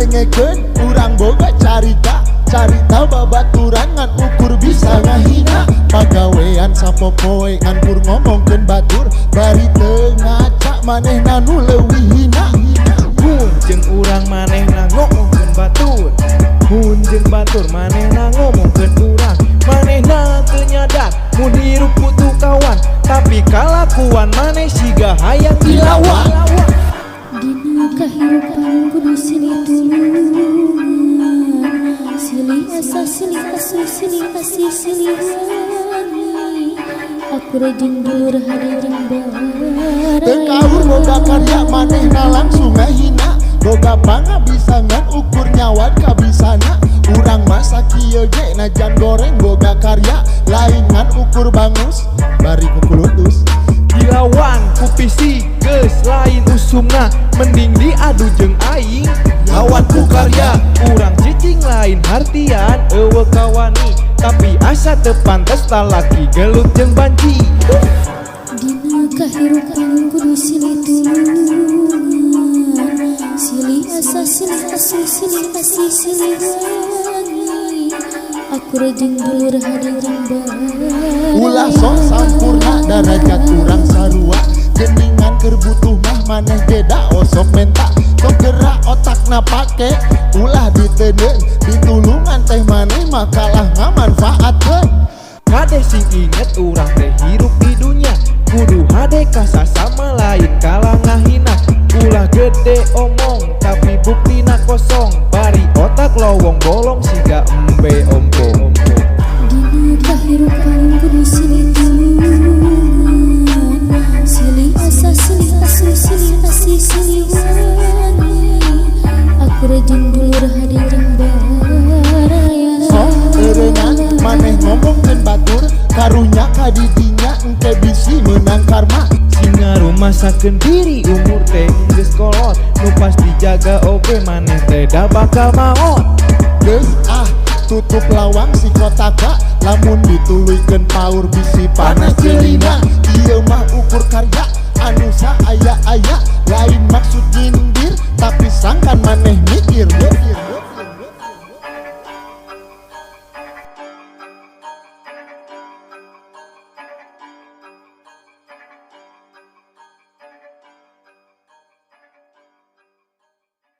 dengekeun urang boga carita babaturan ngan ukur bisa ngahina pagawean sapopoe ngan kur ngomongkeun batur bari teu ngaca manehna nu leuwih hina. Mun jeung urang manehna ngomongkeun batur, mun jeung batur manehna ngomongkeun urang, manehna teu nyadar mun hirup butuh kawan, tapi kalakuan maneh siga hayang dilawan. Dina kahirupan kudu silih tulungan, silih asa silih asuh silih asih silih wani, aku rajin dulur hadirin baraya. Teu kaur boga karya manehna langsung ngahina, boga pangabisangan ukur nyawat kabisana. Urang masa kieu ge najan goreng boga karya, lain ngan ukur bangus bari kukulutus. Dilawan ku pisi geus lain usumna, mending diadu jeung aing lawan ku karya. Urang cicing lain hartian eueuh kawani, tapi asa teu pantes talaki gelut jeung banci. Dina kahirupan kudu silih tulungan, silih asa silih asuh silih asih silih wani, aku rajin dulur hadirin baraya. Ulah sok sampurna darajat urang sarua, geningan keur butuh mah maneh beda osok menta. Sok gerak otakna pake ulah ditedeun, ditulungan teh maneh mah kalah ngamanfaatkeun. Kade sing inget urang teh hirup di dunya, kudu hade kasasama lain kalah ngahina. Ulah gede omong tapi buktina kosong, bari otak lowong bolong siga embe ompong. Dina kahirupan kudu silih tulungan, silih asa silih asuh silih asih silih wani, aku rajin dulur hadirin baraya. Sok eureungan maneh ngomongkeun batur, karunya kadidinya engke bisi meunang karma. Singa rumasakeun diri umur teh geus kolot, nu pas dijaga oge maneh teh da bakal maot. Geus tutup lawang si kotaka, lamun dituluykeun paur bisi panas jelina. Ieu